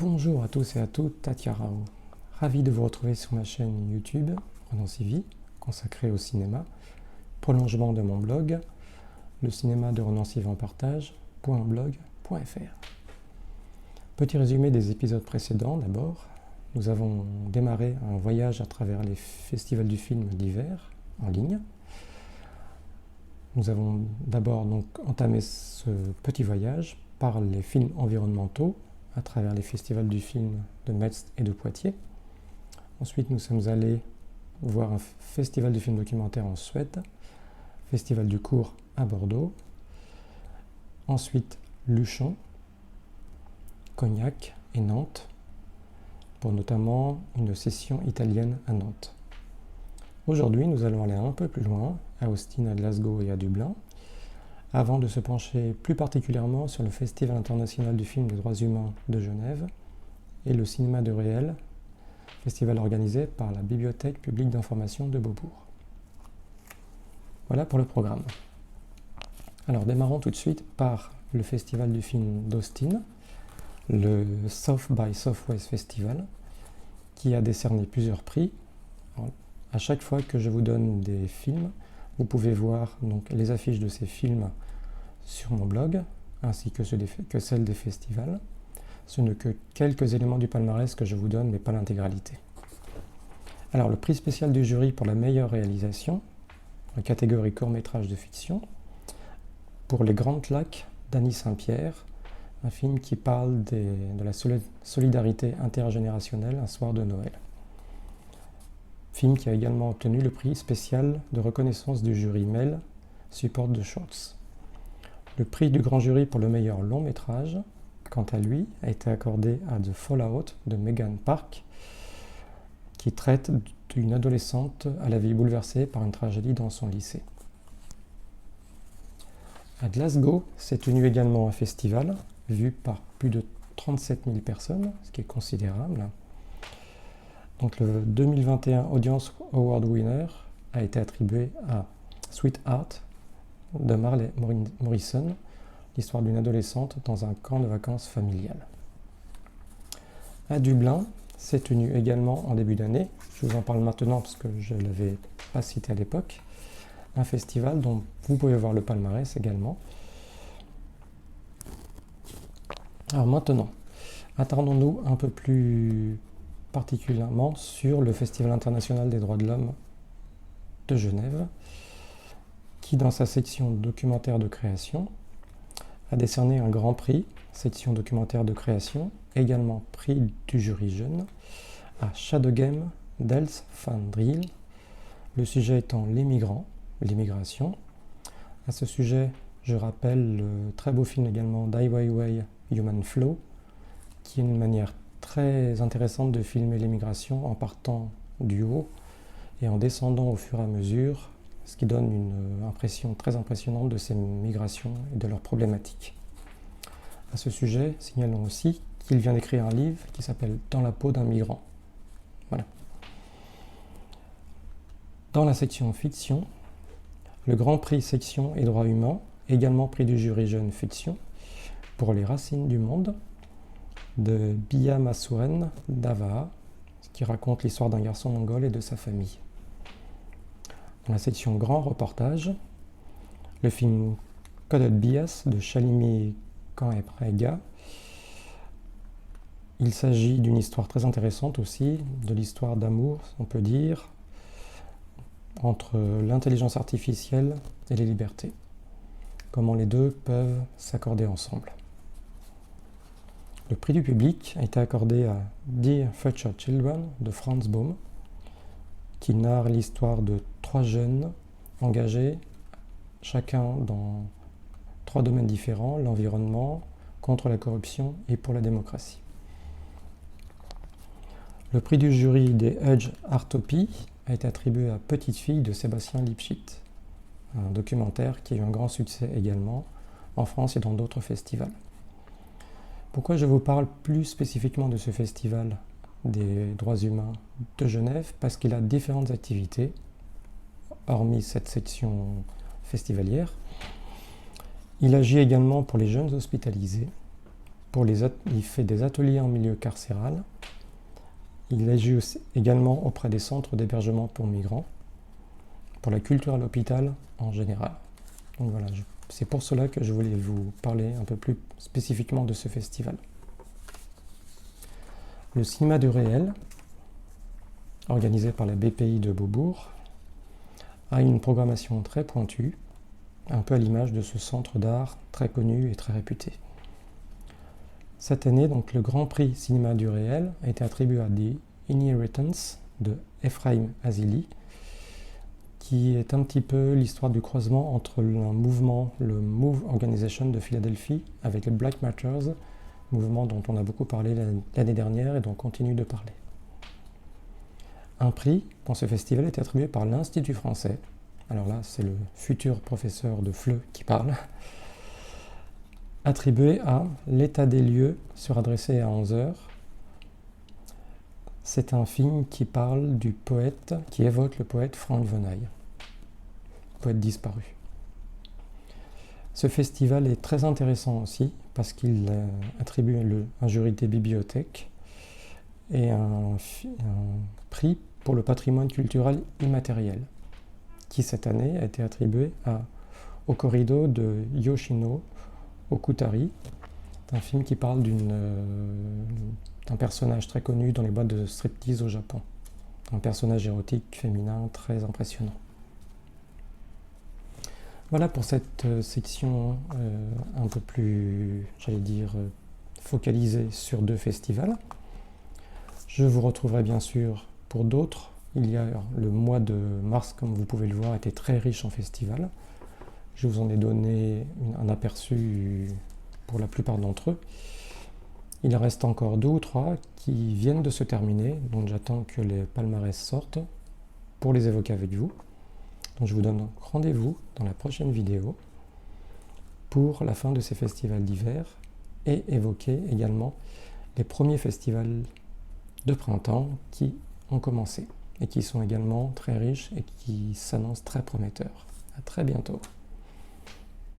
Bonjour à tous et à toutes, Tatia Rao. Ravi de vous retrouver sur ma chaîne YouTube, Renonci Vie, consacrée au cinéma, prolongement de mon blog, le cinéma de Renonci Vie en partage.blog.fr. Petit résumé des épisodes précédents d'abord. Nous avons démarré un voyage à travers les festivals du film d'hiver en ligne. Nous avons d'abord donc entamé ce petit voyage par les films environnementaux à travers les festivals du film de Metz et de Poitiers. Ensuite, nous sommes allés voir un festival de films documentaires en Suède, festival du court à Bordeaux. Ensuite, Luchon, Cognac et Nantes, pour notamment une session italienne à Nantes. Aujourd'hui, nous allons aller un peu plus loin, à Austin, à Glasgow et à Dublin, avant de se pencher plus particulièrement sur le Festival international du film des droits humains de Genève et le cinéma de réel, festival organisé par la Bibliothèque publique d'information de Beaubourg. Voilà pour le programme. Alors démarrons tout de suite par le Festival du film d'Austin, le South by Southwest Festival, qui a décerné plusieurs prix. Alors, à chaque fois que je vous donne des films, vous pouvez voir donc les affiches de ces films sur mon blog, ainsi que celles des festivals. Ce ne que quelques éléments du palmarès que je vous donne, mais pas l'intégralité. Alors, le prix spécial du jury pour la meilleure réalisation, en catégorie court-métrage de fiction, pour Les Grandes Claques d'Annie Saint-Pierre, un film qui parle de la solidarité intergénérationnelle un soir de Noël. Film qui a également obtenu le prix spécial de reconnaissance du jury MEL, Support de Shorts. Le prix du grand jury pour le meilleur long métrage, quant à lui, a été accordé à The Fallout de Megan Park, qui traite d'une adolescente à la vie bouleversée par une tragédie dans son lycée. À Glasgow s'est tenu également un festival, vu par plus de 37 000 personnes, ce qui est considérable. Donc le 2021 Audience Award Winner a été attribué à Sweetheart de Marley Morrison, l'histoire d'une adolescente dans un camp de vacances familial. À Dublin s'est tenu également en début d'année, je vous en parle maintenant parce que je ne l'avais pas cité à l'époque, un festival dont vous pouvez voir le palmarès également. Alors maintenant, attardons-nous un peu plus particulièrement sur le Festival international des droits de l'homme de Genève, qui dans sa section documentaire de création a décerné un grand prix, section documentaire de création, également prix du jury jeune, à Shadow Game d'Els van Driel, le sujet étant les migrants, l'immigration. À ce sujet, je rappelle le très beau film également d'Ai Weiwei, Human Flow, qui est une manière très intéressante de filmer l'immigration en partant du haut et en descendant au fur et à mesure, ce qui donne une impression très impressionnante de ces migrations et de leurs problématiques. À ce sujet, signalons aussi qu'il vient d'écrire un livre qui s'appelle « Dans la peau d'un migrant ». Voilà. Dans la section fiction, le Grand Prix section et droits humains, également prix du jury jeune fiction, pour Les Racines du monde, de Bia Masuren Davaha, qui raconte l'histoire d'un garçon mongol et de sa famille. Dans la section grand reportage, le film Coded Bias de Shalini Kanheprega. Il s'agit d'une histoire très intéressante aussi, de l'histoire d'amour, on peut dire, entre l'intelligence artificielle et les libertés. Comment les deux peuvent s'accorder ensemble. Le prix du public a été accordé à Dear Future Children de Franz Baum, qui narre l'histoire de 3 jeunes engagés, chacun dans 3 domaines différents, l'environnement, contre la corruption et pour la démocratie. Le prix du jury des Edge Artopie a été attribué à Petite fille de Sébastien Lipschitz, un documentaire qui a eu un grand succès également en France et dans d'autres festivals. Pourquoi je vous parle plus spécifiquement de ce festival des droits humains de Genève? Parce qu'il a différentes activités, hormis cette section festivalière. Il agit également pour les jeunes hospitalisés, Il fait des ateliers en milieu carcéral. Il agit également auprès des centres d'hébergement pour migrants, pour la culture à l'hôpital en général. Donc voilà, c'est pour cela que je voulais vous parler un peu plus spécifiquement de ce festival. Le cinéma du réel, organisé par la BPI de Beaubourg, a une programmation très pointue, un peu à l'image de ce centre d'art très connu et très réputé. Cette année, donc, le Grand Prix Cinéma du réel a été attribué à The Inheritance de Ephraim Azili, qui est un petit peu l'histoire du croisement entre un mouvement, le Move Organization de Philadelphie, avec les Black Matters, mouvement dont on a beaucoup parlé l'année dernière et dont on continue de parler. Un prix dans ce festival est attribué par l'Institut français. Alors là, c'est le futur professeur de FLE qui parle. Attribué à L'état des lieux, suradressé à 11h. C'est un film qui parle du poète, qui évoque le poète Frank Venaille, poète disparu. Ce festival est très intéressant aussi parce qu'il attribue un jury des bibliothèques et un prix pour le patrimoine culturel immatériel, qui cette année a été attribué au corrido de Yoshino Okutari. C'est un film qui parle d'un personnage très connu dans les boîtes de striptease au Japon. Un personnage érotique féminin très impressionnant. Voilà pour cette section un peu plus, j'allais dire, focalisée sur 2 festivals. Je vous retrouverai bien sûr pour d'autres. Il y a le mois de mars, comme vous pouvez le voir, était très riche en festivals. Je vous en ai donné un aperçu pour la plupart d'entre eux. Il en reste encore 2 ou 3 qui viennent de se terminer, donc j'attends que les palmarès sortent pour les évoquer avec vous. Donc je vous donne rendez-vous dans la prochaine vidéo pour la fin de ces festivals d'hiver et évoquer également les premiers festivals de printemps qui ont commencé et qui sont également très riches et qui s'annoncent très prometteurs. À très bientôt.